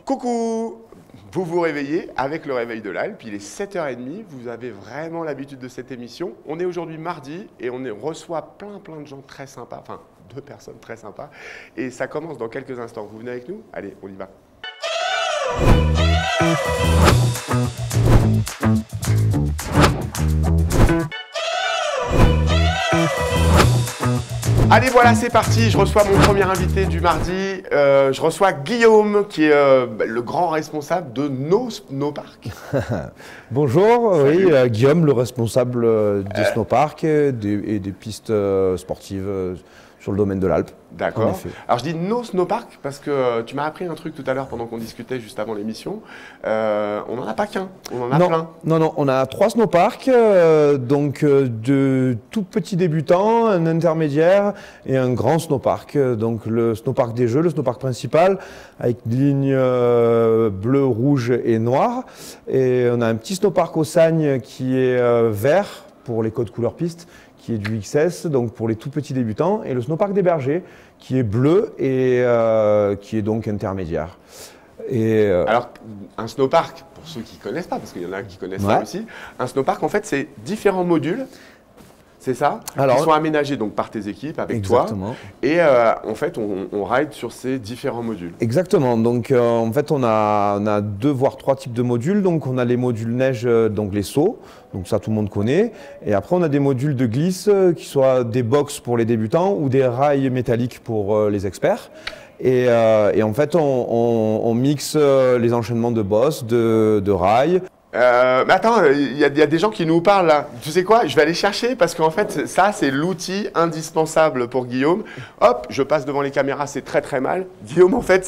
Coucou! Vous vous réveillez avec le réveil de l'Alpe, il est 7h30, vous avez vraiment l'habitude de cette émission. On est aujourd'hui mardi et on reçoit plein de gens très sympas, enfin 2 personnes très sympas. Et ça commence dans quelques instants. Vous venez avec nous? Allez, on y va. Allez, voilà, c'est parti. Je reçois mon premier invité du mardi. Je reçois Guillaume, qui est le grand responsable de nos snowparks. Bonjour, oui, Guillaume, le responsable des snowparks et des pistes sportives sur le domaine de l'Alpe. D'accord. Alors je dis nos snowparks parce que tu m'as appris un truc tout à l'heure pendant qu'on discutait juste avant l'émission. On n'en a pas qu'un, on en a plein. Non, on a 3 snowparks, donc de tout petits débutants, un intermédiaire et un grand snowpark. Donc le snowpark des Jeux, le snowpark principal, avec des lignes bleues, rouges et noires. Et on a un petit snowpark au Sagne qui est vert pour les codes couleur piste, qui est du XS, donc pour les tout petits débutants, et le snowpark des Bergers, qui est bleu et qui est donc intermédiaire. Alors, un snowpark, pour ceux qui ne connaissent pas, parce qu'il y en a qui connaissent ça aussi, un snowpark, en fait, c'est différents modules, c'est ça? Qui sont aménagés donc, par tes équipes, avec exactement. Toi. Et en fait, on ride sur ces différents modules. Exactement. Donc, en fait, on a 2 voire 3 types de modules. Donc, on a les modules neige, donc les sauts. Donc, ça, tout le monde connaît. Et après, on a des modules de glisse, qui soient des box pour les débutants ou des rails métalliques pour les experts. Et en fait, on mixe les enchaînements de bosses, de rails. Mais attends, il y a des gens qui nous parlent là. Tu sais quoi? Je vais aller chercher parce qu'en fait, ça, c'est l'outil indispensable pour Guillaume. Hop, je passe devant les caméras, c'est très mal. Guillaume, en fait,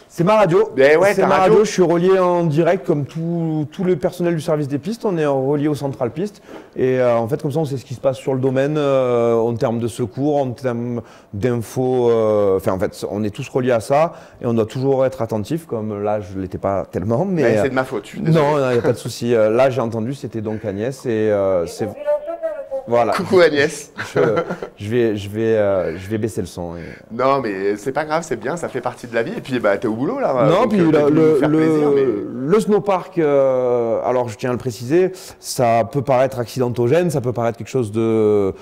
c'est ma radio. Ouais, c'est ma radio. Je suis relié en direct comme tout le personnel du service des pistes. On est relié au central piste. Et en fait, comme ça, on sait ce qui se passe sur le domaine en termes de secours, en termes d'infos. Enfin, en fait, on est tous reliés à ça et on doit toujours être attentif. Comme là, je ne l'étais pas tellement. Mais c'est de ma faute. Je suis désolé. Non, il n'y a pas de souci. Là, j'ai entendu, c'était donc Agnès. Et c'est. Voilà. Coucou Agnès. Je vais baisser le son. Non, mais c'est pas grave, c'est bien, ça fait partie de la vie. Et puis, t'es au boulot là. Non, donc, puis le snowpark, alors je tiens à le préciser, ça peut paraître accidentogène, ça peut paraître quelque chose de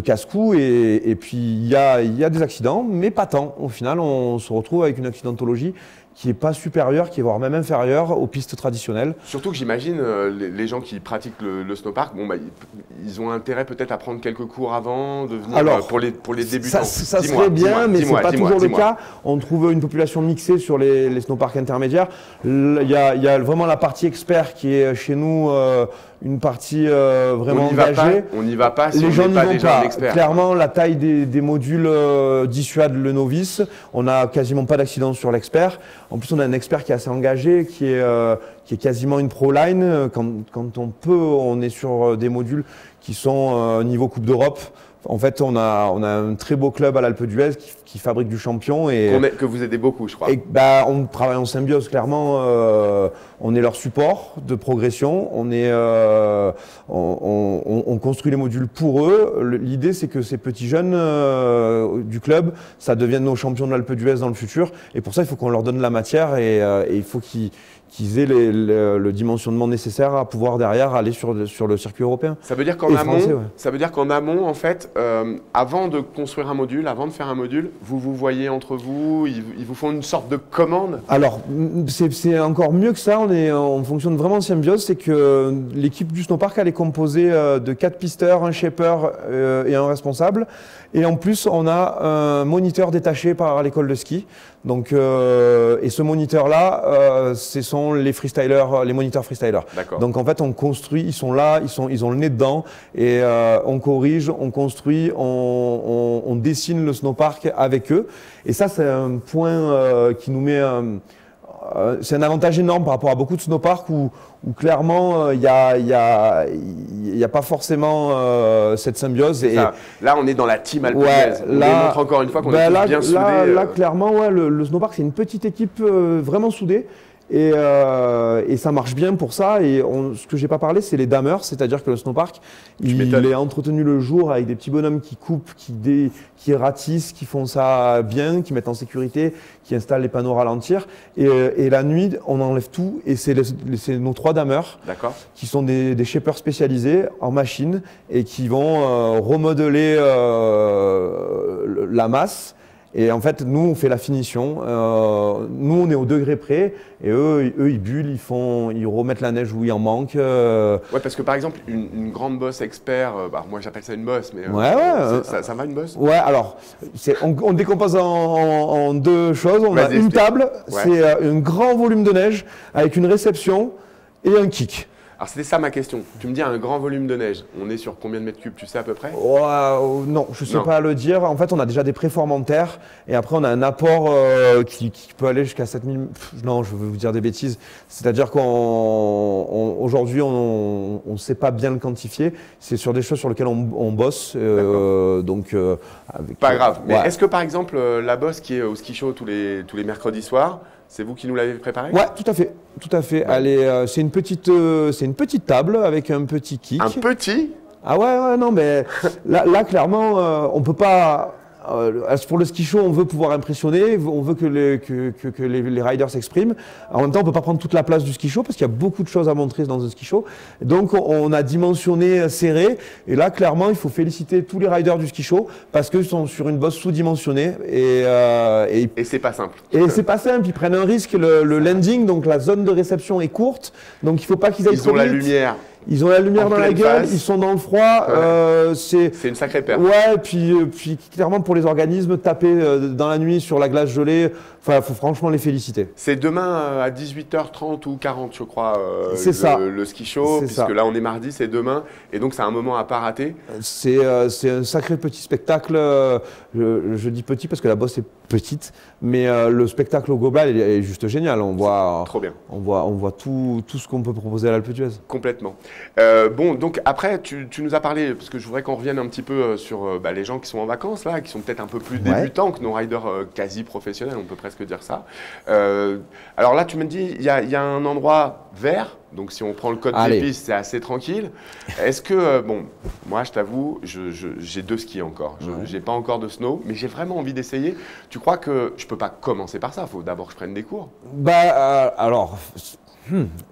casse-cou. Et puis, il y a des accidents, mais pas tant. Au final, on se retrouve avec une accidentologie qui n'est pas supérieure, qui est voire même inférieure aux pistes traditionnelles. Surtout que j'imagine les gens qui pratiquent le snowpark, ils ont intérêt peut-être à prendre quelques cours avant de venir. Alors, pour les débutants. Ça serait bien, mais ce n'est pas toujours le cas. On trouve une population mixée sur les snowparks intermédiaires. Il y a vraiment la partie expert qui est chez nous une partie vraiment engagée. On n'y va pas si les gens n'y vont pas. Expert. Clairement, la taille des modules dissuade le novice. On n'a quasiment pas d'accident sur l'expert. En plus, on a un expert qui est assez engagé, qui est quasiment une pro line. Quand on peut, on est sur des modules qui sont niveau Coupe d'Europe. En fait, on a un très beau club à l'Alpe d'Huez qui fabrique du champion. Que vous aidez beaucoup, je crois. Et on travaille en symbiose, clairement. On est leur support de progression. On construit les modules pour eux. L'idée, c'est que ces petits jeunes du club, ça devienne nos champions de l'Alpe d'Huez dans le futur. Et pour ça, il faut qu'on leur donne la matière et il faut qu'ils aient le dimensionnement nécessaire à pouvoir derrière aller sur le circuit européen. Ça veut dire qu'en amont, en fait, avant de construire un module, avant de faire un module, vous voyez entre vous, ils vous font une sorte de commande? Alors, c'est encore mieux que ça. On fonctionne vraiment en symbiose. C'est que l'équipe du snowpark, elle est composée de 4 pisteurs, un shaper et un responsable. Et en plus, on a un moniteur détaché par l'école de ski. Donc, et ce moniteur-là, ce sont les freestylers, les moniteurs freestylers. Donc en fait, on construit, ils sont là, ils ont le nez dedans, et on corrige, on construit, on dessine le snowpark avec eux. Et ça, c'est un point qui nous met... c'est un avantage énorme par rapport à beaucoup de snowparks où clairement il y a pas forcément cette symbiose. Et là, on est dans la team Alpe d'Huez. On démontre encore une fois qu'on est tous bien soudés. Là, clairement, le snowpark, c'est une petite équipe vraiment soudée. Et ça marche bien pour ça. Et ce que j'ai pas parlé, c'est les damers, c'est-à-dire que le snowpark, il est entretenu le jour avec des petits bonhommes qui coupent, qui ratissent, qui font ça bien, qui mettent en sécurité, qui installent les panneaux ralentir. Et la nuit, on enlève tout. Et c'est nos 3 damers qui sont des shapers spécialisés en machine et qui vont remodeler la masse. Et en fait, nous, on fait la finition. Nous, on est au degré près. Et eux ils bullent, ils remettent la neige où il en manque. Ouais, parce que par exemple, une grande bosse expert, moi j'appelle ça une bosse, mais ça va une bosse? Ouais, alors, on décompose en 2 choses. On a une table, c'est un grand volume de neige avec une réception et un kick. Alors c'était ça ma question. Tu me dis un grand volume de neige. On est sur combien de mètres cubes, tu sais à peu près? Non, je ne sais pas le dire. En fait, on a déjà des préformes en terre et après on a un apport qui peut aller jusqu'à 7000. Non, je vais vous dire des bêtises. C'est-à-dire qu'aujourd'hui, on ne sait pas bien le quantifier. C'est sur des choses sur lesquelles on bosse. Pas grave. Mais est-ce que par exemple, la bosse qui est au ski show tous les mercredis soirs, c'est vous qui nous l'avez préparée? Ouais, tout à fait. Tout à fait. Ouais. C'est une petite table avec un petit kick. Un petit? Ah ouais, non, mais là clairement, on peut pas. Pour le ski show, on veut pouvoir impressionner, on veut que les riders s'expriment. En même temps, on ne peut pas prendre toute la place du ski show parce qu'il y a beaucoup de choses à montrer dans un ski show. Donc, on a dimensionné serré. Et là, clairement, il faut féliciter tous les riders du ski show parce qu'ils sont sur une bosse sous-dimensionnée. Et c'est pas simple. Et c'est pas simple. Ils prennent un risque. Le landing, donc la zone de réception est courte. Donc, il ne faut pas qu'ils aillent trop vite. Ils ont la lumière. Ils ont la lumière dans la gueule, ils sont dans le froid. C'est une sacrée perte. Ouais, puis clairement pour les organismes, taper dans la nuit sur la glace gelée, il faut franchement les féliciter. C'est demain à 18h30 ou 40, je crois, le ski show, puisque là on est mardi, c'est demain, et donc c'est un moment à pas rater. C'est un sacré petit spectacle. Je dis petit parce que la bosse est petite, mais le spectacle au global est juste génial. On voit, trop bien. On voit tout ce qu'on peut proposer à l'Alpe d'Huez. Complètement. Bon, donc après, tu nous as parlé, parce que je voudrais qu'on revienne un petit peu sur les gens qui sont en vacances, là, qui sont peut-être un peu plus débutants que nos riders quasi professionnels, on peut presque dire ça. Alors là, tu me dis, il y a un endroit vert, donc si on prend le code des pistes, c'est assez tranquille. Est-ce que, moi je t'avoue, j'ai 2 skis encore. J'ai pas encore de snow, mais j'ai vraiment envie d'essayer. Tu crois que je peux pas commencer par ça? Il faut d'abord que je prenne des cours.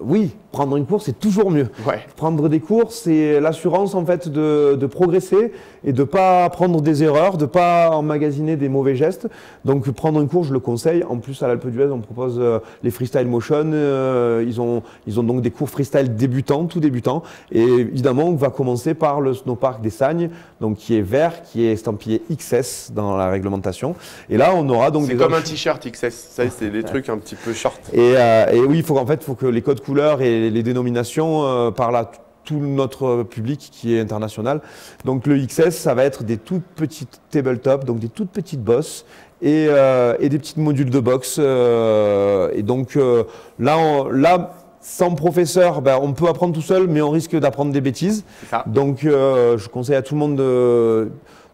Oui, prendre une course, c'est toujours mieux. Ouais. Prendre des cours, c'est l'assurance en fait de progresser et de ne pas prendre des erreurs, de ne pas emmagasiner des mauvais gestes. Donc prendre une course, je le conseille. En plus, à l'Alpe d'Huez, on propose les freestyle motion. Ils ont donc des cours freestyle débutants, tout débutants. Et évidemment, on va commencer par le snowpark des Sagnes, donc qui est vert, qui est estampillé XS dans la réglementation. Et là, on aura donc c'est comme un t-shirt XS. Ça, c'est des trucs un petit peu short. Et oui, il faut que les codes couleurs et les dénominations parlent à tout notre public qui est international. Donc le XS, ça va être des toutes petites tabletop, donc des toutes petites bosses et des petits modules de boxe. Et donc là, sans professeur, on peut apprendre tout seul, mais on risque d'apprendre des bêtises. Donc je conseille à tout le monde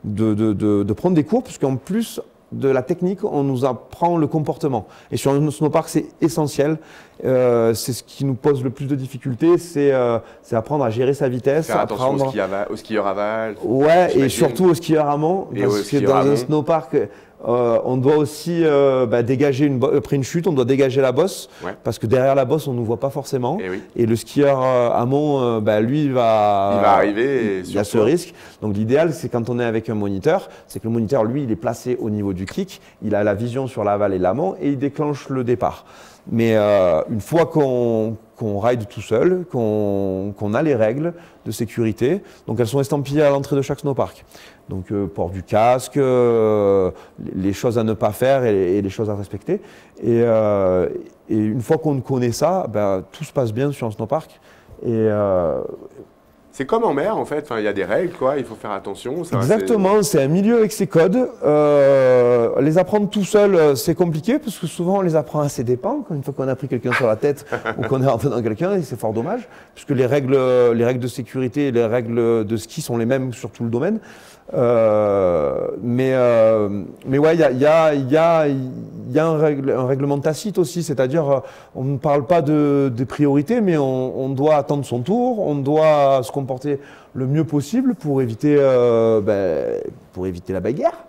de prendre des cours, puisqu'en plus de la technique, on nous apprend le comportement. Et sur un snowpark, c'est essentiel. C'est ce qui nous pose le plus de difficultés, c'est apprendre à gérer sa vitesse. Faire attention au skieur aval. Ouais, et surtout au skieur amont. Parce que dans un snowpark, on doit aussi dégager après une chute, on doit dégager la bosse, parce que derrière la bosse, on ne nous voit pas forcément. Et le skieur amont, lui, il va arriver. Il y a ce risque. Donc l'idéal, c'est quand on est avec un moniteur, c'est que le moniteur, lui, il est placé au niveau du kick, il a la vision sur l'aval et l'amont, et il déclenche le départ. Mais une fois qu'on ride tout seul, qu'on a les règles de sécurité, donc elles sont estampillées à l'entrée de chaque snowpark. Donc port du casque, les choses à ne pas faire et les choses à respecter. Et une fois qu'on connaît ça, tout se passe bien sur un snowpark. C'est comme en mer, en fait. Enfin, il y a des règles, quoi. Il faut faire attention. Ça, Exactement, c'est un milieu avec ses codes. Les apprendre tout seul, c'est compliqué parce que souvent on les apprend à ses dépens. Une fois qu'on a pris quelqu'un sur la tête ou qu'on est rentré dans quelqu'un, et c'est fort dommage, puisque les règles de sécurité et les règles de ski sont les mêmes sur tout le domaine. Mais ouais, il y a un règlement tacite aussi, c'est-à-dire on ne parle pas des priorités, mais on doit attendre son tour, on doit se comporter le mieux possible pour éviter la bagarre.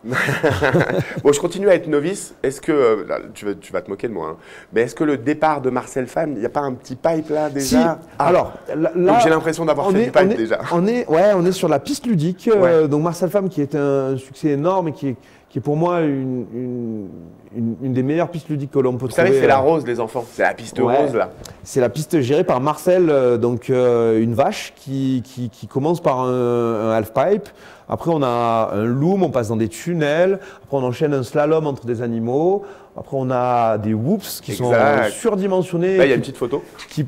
Bon, je continue à être novice. Est-ce que, là, tu vas te moquer de moi, hein, mais est-ce que le départ de Marcel Pham, il n'y a pas un petit pipe là déjà? Si. Alors, là, donc j'ai l'impression d'avoir fait du pipe déjà. On est sur la piste ludique. Donc Marcel Pham qui est un succès énorme et qui est pour moi une des meilleures pistes ludiques que l'on peut trouver. Vous savez, c'est la rose, les enfants. C'est la piste rose, là. C'est la piste gérée par Marcel, une vache qui commence par un half-pipe. Après, on a un loom, on passe dans des tunnels. Après, on enchaîne un slalom entre des animaux. Après, on a des whoops qui sont surdimensionnés. Là, il y a une petite photo. Qui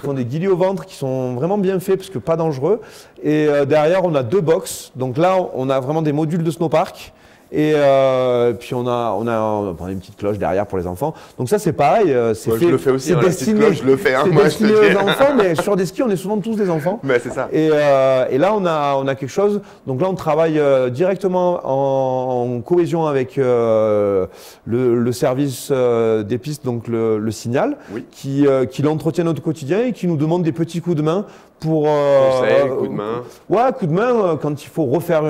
font des guillis au ventre, qui sont vraiment bien faits parce que pas dangereux. Et derrière, on a 2 box. Donc là, on a vraiment des modules de snowpark. Et puis on a une petite cloche derrière pour les enfants. Donc ça c'est pareil, c'est moi, fait. Je le fais aussi, c'est destiné, la petite cloche, je le fais. Hein, c'est destiné aux enfants, mais sur des skis on est souvent tous des enfants. Mais c'est ça. Et là on a quelque chose. Donc là on travaille directement en cohésion avec le service des pistes, donc le signal, oui. qui l'entretient notre quotidien et qui nous demande des petits coups de main pour coup de main. Ouais, coup de main quand il faut refaire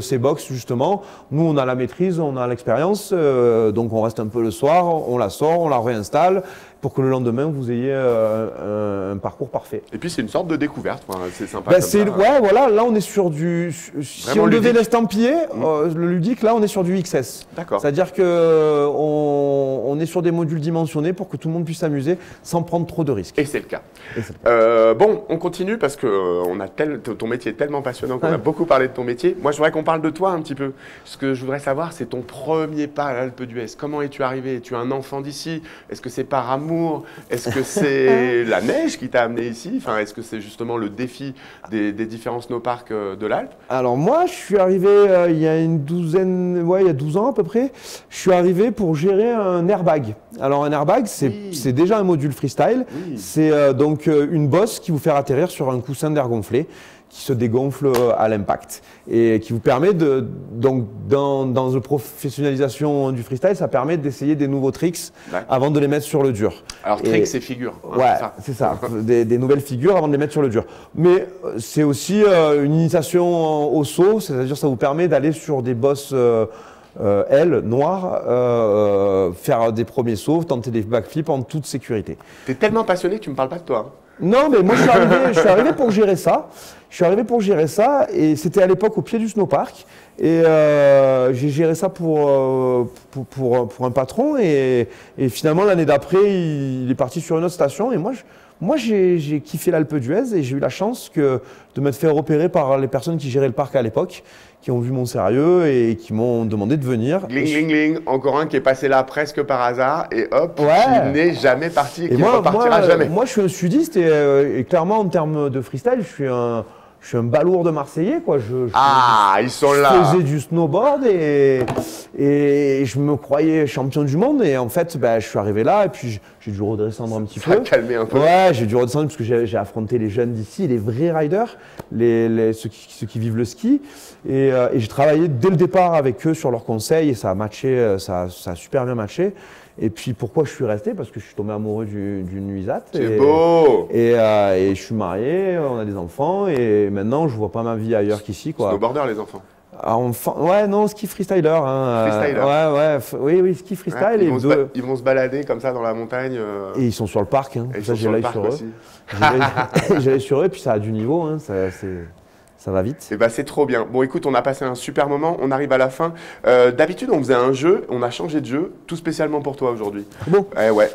ces box justement. Nous on a la maîtrise, on a l'expérience, donc on reste un peu le soir, on la sort, on la réinstalle pour que le lendemain vous ayez un parcours parfait. Et puis c'est une sorte de découverte, c'est sympa. Ben, ouais, voilà, là on est sur du. Si on devait l'estampiller, le ludique, là on est sur du XS. D'accord. C'est-à-dire que on est sur des modules dimensionnés pour que tout le monde puisse s'amuser sans prendre trop de risques. Et c'est le cas. Bon, on continue parce que ton métier est tellement passionnant qu'on a beaucoup parlé de ton métier. Moi, je voudrais qu'on parle de toi un petit peu. Ce que je voudrais savoir, c'est ton premier pas à l'Alpe d'Huez. Comment es-tu arrivé? Tu es un enfant d'ici? Est-ce que c'est par amour? Est-ce que c'est la neige qui t'a amené ici? Enfin, est-ce que c'est justement le défi des différents snowparks de l'Alpe? Alors moi, je suis arrivé il y a il y a 12 ans à peu près. Je suis arrivé pour gérer un airbag. Alors un airbag, c'est déjà un module freestyle. Oui. C'est donc une bosse qui vous fait atterrir sur un coussin d'air gonflé qui se dégonfle à l'impact et qui vous permet donc dans la professionnalisation du freestyle, ça permet d'essayer des nouveaux tricks avant de les mettre sur le dur. Alors tricks et figures. Hein, ouais, c'est ça, des nouvelles figures avant de les mettre sur le dur. Mais c'est aussi une initiation au saut, c'est-à-dire ça vous permet d'aller sur des bosses noires, faire des premiers sauts, tenter des backflips en toute sécurité. Tu es tellement passionné que tu ne me parles pas de toi. Hein. Non, mais moi je suis arrivé pour gérer ça. Je suis arrivé pour gérer ça et c'était à l'époque au pied du snowpark. Et j'ai géré ça pour un patron et finalement l'année d'après il est parti sur une autre station et moi j'ai kiffé l'Alpe d'Huez et j'ai eu la chance de m'être fait repérer par les personnes qui géraient le parc à l'époque, qui ont vu mon sérieux et qui m'ont demandé de venir. Gling, gling, gling, encore un qui est passé là presque par hasard et hop, qui n'est jamais parti et qui ne repartira jamais. Moi je suis un sudiste et clairement en termes de freestyle, je suis un balourd de Marseillais, quoi. Ils sont là. Je faisais du snowboard et je me croyais champion du monde. Et en fait, je suis arrivé là et puis j'ai dû redescendre un petit peu. Ça a calmé un peu. Ouais, j'ai dû redescendre parce que j'ai affronté les jeunes d'ici, les vrais riders, ceux qui vivent le ski. Et j'ai travaillé dès le départ avec eux sur leurs conseils et ça a matché, ça a super bien matché. Et puis pourquoi je suis resté? Parce que je suis tombé amoureux d'une nuisette. C'est beau. Et je suis marié, on a des enfants et maintenant je vois pas ma vie ailleurs qu'ici, quoi. Snowboarder les enfants. Ouais, non, ski freestyler. Hein. Freestyler. Oui, ski freestyle. Ouais, ils vont se balader comme ça dans la montagne. Et ils sont sur le parc. Hein. Et ça, j'ai l'œil sur eux. J'ai l'œil sur eux et puis ça a du niveau. Hein. Ça va vite. Et c'est trop bien. Bon, écoute, on a passé un super moment. On arrive à la fin. D'habitude, on faisait un jeu. On a changé de jeu, tout spécialement pour toi aujourd'hui. Bon.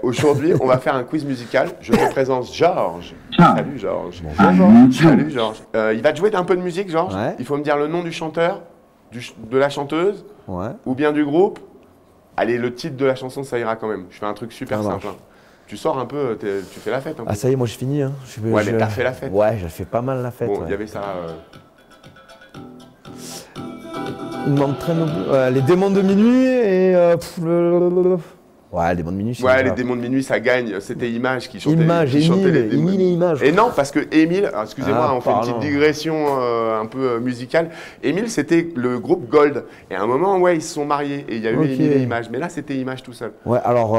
Aujourd'hui, on va faire un quiz musical. Je te présente Georges. Salut, Georges. Bonjour. Salut, Georges. Il va te jouer un peu de musique, Georges. Ouais. Il faut me dire le nom du chanteur, de la chanteuse, ou bien du groupe. Allez, le titre de la chanson, ça ira quand même. Je fais un truc super simple. Hein. Tu sors un peu, tu fais la fête un peu. Ah ça y est, moi j'ai fini. Hein. Ouais, mais t'as fait la fête. Ouais, j'ai fait pas mal la fête. Bon, il ouais. y avait ça. Il m'entraîne les démons de minuit et ouais, les démons de minuit. Ouais, les démons de minuit, ça gagne. C'était Image qui chantait. Image, Émile et Image. Et non, parce que Émile, excusez-moi, on fait une pardon. petite digression un peu musicale. Émile, c'était le groupe Gold. Et à un moment, ouais, ils se sont mariés et il y a eu Émile et Image. Mais là, c'était Image tout seul. Ouais, alors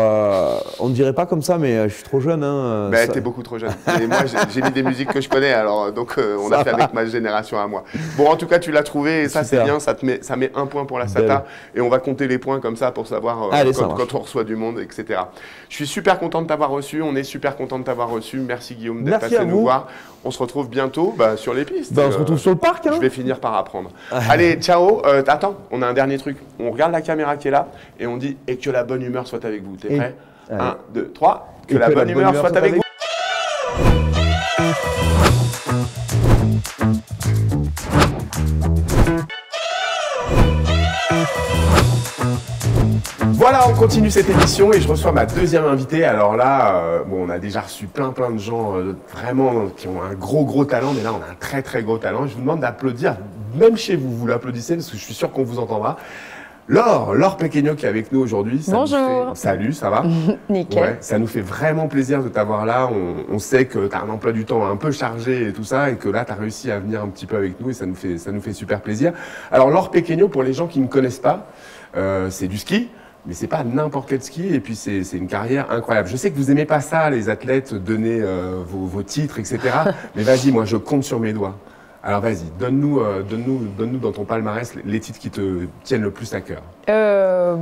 on ne dirait pas comme ça, mais je suis trop jeune. Hein, bah, t'es beaucoup trop jeune. Et moi, j'ai mis des musiques que je connais, alors donc on a fait avec ma génération à moi. Bon, en tout cas, tu l'as trouvé et ça, c'est bien. Ça met un point pour la SATA. Et on va compter les points comme ça pour savoir quand on reçoit du monde, etc. Je suis super content de t'avoir reçu, on est super content de t'avoir reçu. Merci Guillaume d'être passé nous voir. On se retrouve bientôt sur les pistes. On se retrouve sur le parc. Hein. Je vais finir par apprendre. Allez, ciao. Attends, on a un dernier truc. On regarde la caméra qui est là et on dit « Et que la bonne humeur soit avec vous ». T'es prêt? 1, 2, 3. Que la bonne humeur soit avec vous. Voilà, on continue cette émission et je reçois ma deuxième invitée. Alors là, bon, on a déjà reçu plein de gens vraiment qui ont un gros talent, mais là on a un très gros talent. Je vous demande d'applaudir, même chez vous, vous l'applaudissez parce que je suis sûr qu'on vous entendra. Laure Pequeño qui est avec nous aujourd'hui. Bonjour. Salut, ça va? Nickel. Ouais, ça nous fait vraiment plaisir de t'avoir là. On sait que tu as un emploi du temps un peu chargé et tout ça, et que là, tu as réussi à venir un petit peu avec nous et ça nous fait super plaisir. Alors, Laure Pequeño, pour les gens qui ne connaissent pas, c'est du ski. Mais c'est pas n'importe quel ski, et puis c'est une carrière incroyable. Je sais que vous aimez pas ça, les athlètes, donner vos titres, etc. Mais vas-y, moi je compte sur mes doigts. Alors vas-y, donne-nous dans ton palmarès les titres qui te tiennent le plus à cœur.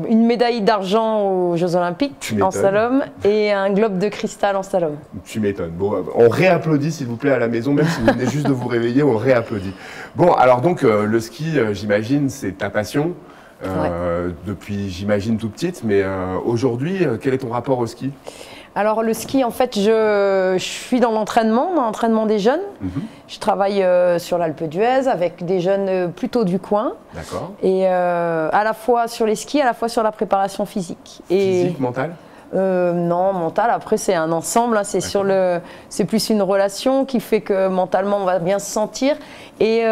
Une médaille d'argent aux Jeux Olympiques en slalom et un globe de cristal en slalom. Tu m'étonnes. Bon, on réapplaudit s'il vous plaît à la maison, même si vous venez juste de vous réveiller, on réapplaudit. Bon, alors donc le ski, j'imagine, c'est ta passion. Depuis, j'imagine, tout petite, mais aujourd'hui, quel est ton rapport au ski? Alors le ski, en fait, je suis dans l'entraînement des jeunes. Je travaille sur l'Alpe d'Huez avec des jeunes plutôt du coin. D'accord. Et à la fois sur les skis, à la fois sur la préparation physique. Physique, mentale? Non, mental, après c'est un ensemble, hein, c'est plus une relation qui fait que mentalement on va bien se sentir. Et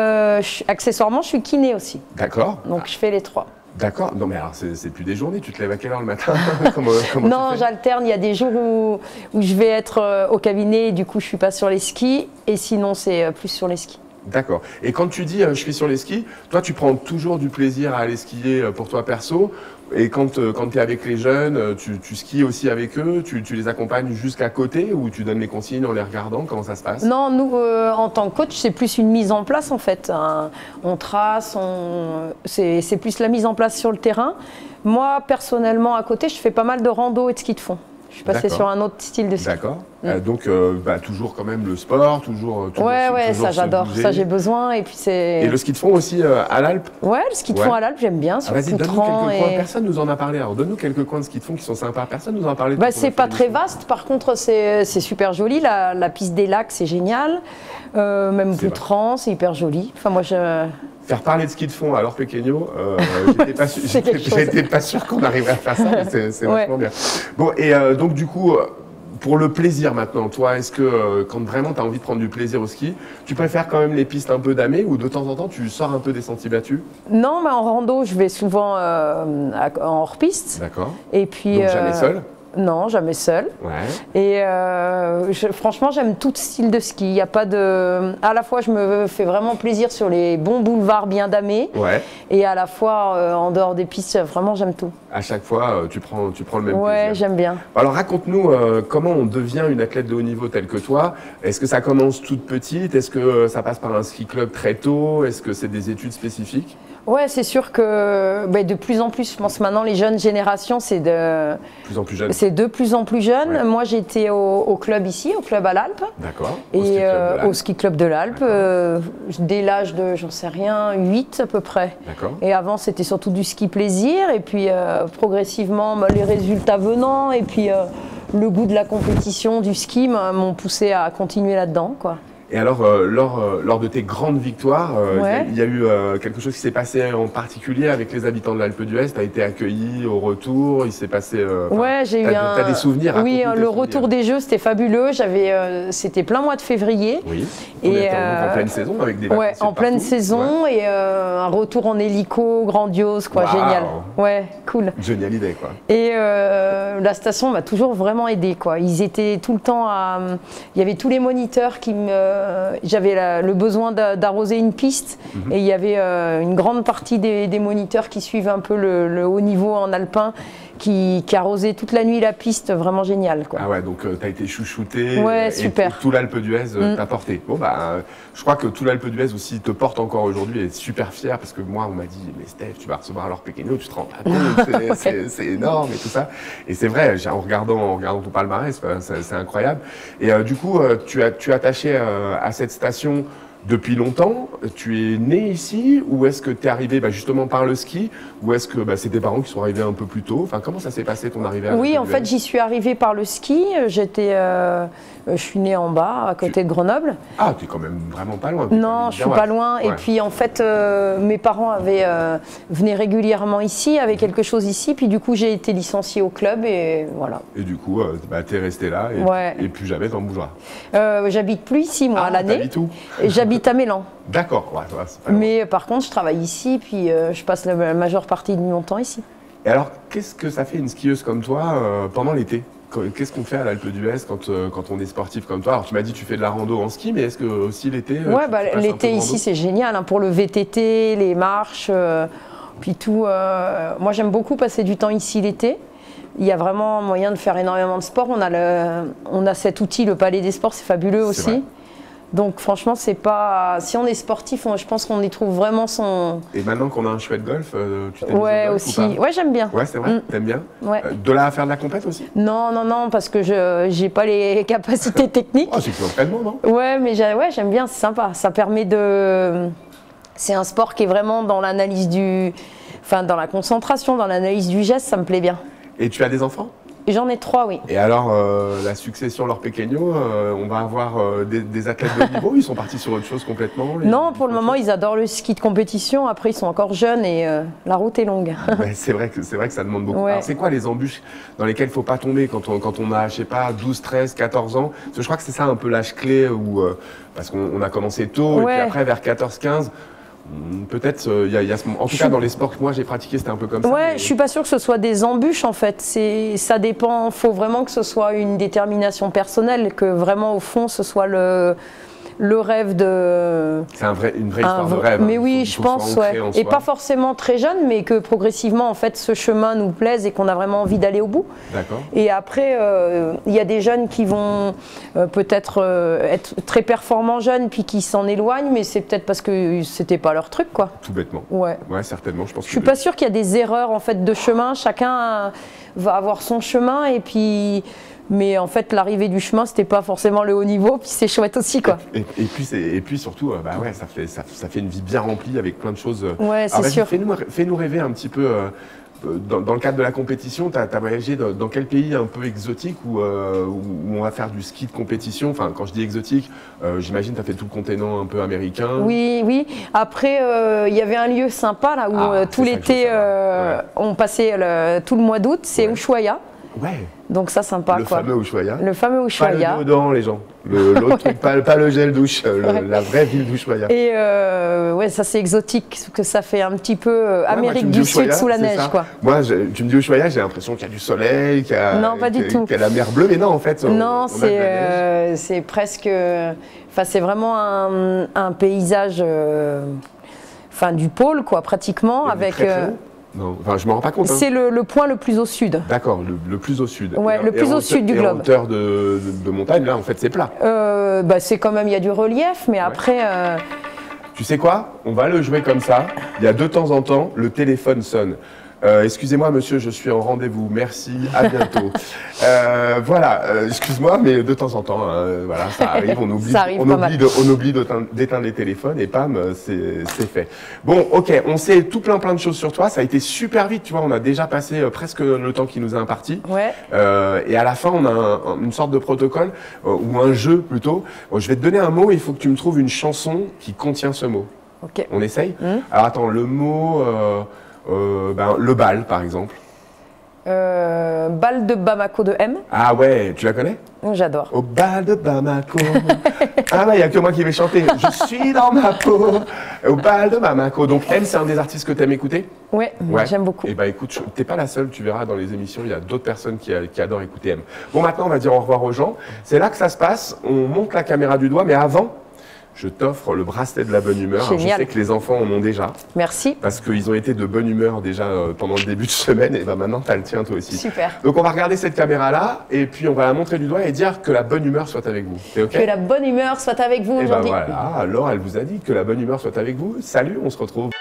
accessoirement, je suis kiné aussi. D'accord. Donc je fais les trois. D'accord. Non mais alors c'est plus des journées, tu te lèves à quelle heure le matin? comment Non, j'alterne, il y a des jours où je vais être au cabinet et du coup je suis pas sur les skis et sinon c'est plus sur les skis. D'accord. Et quand tu dis je suis sur les skis, toi tu prends toujours du plaisir à aller skier pour toi perso, et quand tu es avec les jeunes, tu skis aussi avec eux, tu les accompagnes jusqu'à côté ou tu donnes les consignes en les regardant? Comment ça se passe? Non, nous en tant que coach c'est plus une mise en place en fait. On trace, c'est plus la mise en place sur le terrain. Moi personnellement à côté je fais pas mal de rando et de ski de fond. Je suis passée sur un autre style de ski. D'accord. Donc, toujours quand même le sport, toujours ouais, ça j'adore, ça j'ai besoin. Et puis c'est. Et le ski de fond aussi à l'Alpe? Ouais, le ski de fond à l'Alpe, j'aime bien. Vas-y, donne-nous quelques coins. Personne nous en a parlé. Alors, donne-nous quelques coins de ski de fond qui sont sympas. Personne nous en a parlé. C'est pas très vaste. Par contre, c'est super joli. La piste des lacs, c'est génial. Même Boutran, c'est hyper joli. Enfin, moi, Faire parler de ski de fond à Laure Pequeño, j'étais pas sûr qu'on arriverait à faire ça, mais c'est vachement bien. Bon, et donc du coup, pour le plaisir maintenant, toi, est-ce que quand vraiment tu as envie de prendre du plaisir au ski, tu préfères quand même les pistes un peu damées ou de temps en temps tu sors un peu des sentiers battus? Non, mais en rando, je vais souvent en hors-piste. D'accord. Et puis, donc jamais seul? Non, jamais seule. Ouais. Et franchement, j'aime tout style de ski. Il y a pas de... À la fois, je me fais vraiment plaisir sur les bons boulevards bien damés. Ouais. Et à la fois, en dehors des pistes, vraiment, j'aime tout. À chaque fois, tu prends le même plaisir. Ouais, j'aime bien. Alors, raconte-nous comment on devient une athlète de haut niveau telle que toi. Est-ce que ça commence toute petite? Est-ce que ça passe par un ski club très tôt? Est-ce que c'est des études spécifiques? Ouais, c'est sûr que de plus en plus, je pense maintenant, les jeunes générations, c'est de plus en plus jeune. C'est de plus en plus jeune. Ouais. Moi, j'étais au club ici, au club à l'Alpe. D'accord. Et au ski club de l'Alpe, dès l'âge de, j'en sais rien, 8 à peu près. D'accord. Et avant, c'était surtout du ski plaisir. Et puis, progressivement, les résultats venant, et puis le goût de la compétition, du ski, m'ont poussé à continuer là-dedans, quoi. Et alors, lors de tes grandes victoires, il y a eu quelque chose qui s'est passé en particulier avec les habitants de l'Alpe d'Huez. Tu as été accueilli au retour, il s'est passé... ouais, j'ai eu t'as des souvenirs? Oui, le retour des Jeux, c'était fabuleux. C'était plein mois de février. Oui, et en pleine saison avec des vacances. Ouais, en pleine saison et un retour en hélico grandiose, quoi, génial. Ouais, cool. Johnny Hallyday, quoi. Et la station m'a toujours vraiment aidé, quoi. Ils étaient tout le temps à... Il y avait tous les moniteurs qui me... J'avais le besoin d'arroser une piste et il y avait une grande partie des moniteurs qui suivent un peu le haut niveau en alpin qui arrosaient toute la nuit la piste, vraiment génial, quoi. Ah ouais, donc tu as été chouchouté, ouais, et super. tout l'Alpe d'Huez t'a porté. Bon bah, je crois que tout l'Alpe d'Huez aussi te porte encore aujourd'hui et est super fier parce que moi on m'a dit mais Steph, tu vas recevoir Laure Péqueno, tu te rends pas compte, c'est énorme et tout ça. Et c'est vrai, en regardant ton palmarès, c'est incroyable. Et du coup, tu es attaché à cette station depuis longtemps. Tu es né ici ou est-ce que tu es arrivé justement par le ski ou est-ce que c'est tes parents qui sont arrivés un peu plus tôt? Enfin, comment ça s'est passé ton arrivée à Oui, en fait, j'y suis arrivée par le ski. Je suis née en bas, à côté de Grenoble. Ah, tu es quand même vraiment pas loin. Non, je suis pas loin. Ouais. Et puis, en fait, mes parents venaient régulièrement ici, avaient quelque chose ici. Puis, du coup, j'ai été licenciée au club et voilà. Et du coup, tu es restée là et plus jamais t'en bougeras. J'habite plus ici, moi, à l'année. T'habites où? J'habite à Mélan. D'accord. Ouais, mais par contre, je travaille ici, puis je passe la majeure partie de mon temps ici. Et alors, qu'est-ce que ça fait une skieuse comme toi pendant l'été? Qu'est-ce qu'on fait à l'Alpe d'Huez quand on est sportif comme toi? Alors, tu m'as dit que tu fais de la rando en ski, mais est-ce que aussi l'été? Ouais, l'été ici, c'est génial pour le VTT, les marches, puis tout. Moi, j'aime beaucoup passer du temps ici l'été. Il y a vraiment moyen de faire énormément de sport. On a cet outil, le Palais des Sports, c'est fabuleux aussi. Vrai. Donc franchement, c'est pas... Si on est sportif, je pense qu'on y trouve vraiment son... Et maintenant qu'on a un chouette golf, tu t'es ouais, aussi. Ouais, j'aime bien. Ouais, c'est vrai. T'aimes bien. Ouais. De là à faire de la compète aussi? Non, parce que j'ai pas les capacités techniques. Oh, c'est que l'entraînement, non? Ouais, mais j'aime bien, c'est sympa. Ça permet de... C'est un sport qui est vraiment dans l'analyse dans la concentration, dans l'analyse du geste, ça me plaît bien. Et tu as des enfants? J'en ai 3, oui. Et alors, la succession Laure Péqueno, on va avoir des athlètes de niveau? Ils sont partis sur autre chose complètement? Non, pour le moment, ils adorent le ski de compétition. Après, ils sont encore jeunes et la route est longue. Ouais, c'est vrai que ça demande beaucoup. Ouais. Alors, c'est quoi les embûches dans lesquelles il ne faut pas tomber quand on a, je sais pas, 12, 13, 14 ans? Parce que je crois que c'est ça un peu l'âge clé où, parce qu'on a commencé tôt, et puis après, vers 14, 15, peut-être, en tout cas dans les sports que moi j'ai pratiqués, c'était un peu comme ça. Ouais, je suis pas sûre que ce soit des embûches en fait. Ça dépend. Faut vraiment que ce soit une détermination personnelle, que vraiment au fond ce soit le rêve de. C'est une vraie histoire de rêve. Mais oui, je pense, ouais. Et pas forcément très jeune, mais que progressivement en fait ce chemin nous plaise et qu'on a vraiment envie d'aller au bout. D'accord. Et après, il y a des jeunes qui vont peut-être être très performants jeunes puis qui s'en éloignent, mais c'est peut-être parce que c'était pas leur truc, quoi. Tout bêtement. Ouais. Ouais, certainement. Je suis pas sûre qu'il y a des erreurs en fait de chemin. Chacun va avoir son chemin et puis. Mais en fait, l'arrivée du chemin, c'était pas forcément le haut niveau, puis c'est chouette aussi, quoi. Et puis surtout, ouais, ça fait une vie bien remplie avec plein de choses. Ouais, c'est sûr. Fais-nous rêver un petit peu. Dans le cadre de la compétition, tu as voyagé dans quel pays un peu exotique où on va faire du ski de compétition? Enfin, quand je dis exotique, j'imagine que tu as fait tout le continent un peu américain. Oui. Après, il y avait un lieu sympa là où tout l'été, on passait tout le mois d'août, c'est Ushuaia. Ouais. Donc ça, sympa, quoi. Fameux Ushuaia. Le fameux Ushuaia. Pas le déodorant, les gens. L'autre truc, pas le gel douche, la vraie ville d'Ushuaia. Et ouais, ça c'est exotique, parce que ça fait un petit peu Amérique du Sud sous la neige, quoi. Moi, tu me dis Ushuaia, j'ai l'impression qu'il y a du soleil, qu'il y a la mer bleue, mais non, en fait. Non, c'est presque. Enfin, c'est vraiment un paysage. Du pôle, quoi, pratiquement, avec. Très haut. Non, enfin, je me rends pas compte. C'est le point le plus au sud. D'accord, le plus au sud. Ouais, le plus au sud du globe. En hauteur de montagne, là, en fait, c'est plat. C'est quand même, il y a du relief, mais après. Tu sais quoi? On va le jouer comme ça. Il y a de temps en temps, le téléphone sonne. Excusez-moi, monsieur, je suis en rendez-vous. Merci, à bientôt. Voilà, excuse-moi, mais de temps en temps, voilà, ça arrive. On oublie, on oublie d'éteindre les téléphones et pam, c'est fait. Bon, ok, on sait tout plein de choses sur toi. Ça a été super vite, tu vois. On a déjà passé presque le temps qui nous est imparti. Ouais. Et à la fin, on a une sorte de protocole ou un jeu plutôt. Bon, je vais te donner un mot. Il faut que tu me trouves une chanson qui contient ce mot. Ok. On essaye. Alors attends, le mot, le bal, par exemple. Bal de Bamako de M. Ah ouais, tu la connais? J'adore. Au bal de Bamako. Ah ouais, il n'y a que moi qui vais chanter. Je suis dans ma peau. Au bal de Bamako. Donc M, c'est un des artistes que tu aimes écouter? Ouais, j'aime beaucoup. Et bah écoute, t'es pas la seule, tu verras dans les émissions, il y a d'autres personnes qui adorent écouter M. Bon, maintenant on va dire au revoir aux gens. C'est là que ça se passe. On monte la caméra du doigt, mais avant, je t'offre le bracelet de la bonne humeur. Alors, je sais que les enfants en ont déjà. Merci. Parce qu'ils ont été de bonne humeur déjà pendant le début de semaine. Et ben maintenant, tu as le tien toi aussi. Super. Donc on va regarder cette caméra-là et puis on va la montrer du doigt et dire que la bonne humeur soit avec vous. C'est OK? Que la bonne humeur soit avec vous aujourd'hui. Ben voilà, alors elle vous a dit que la bonne humeur soit avec vous. Salut, on se retrouve.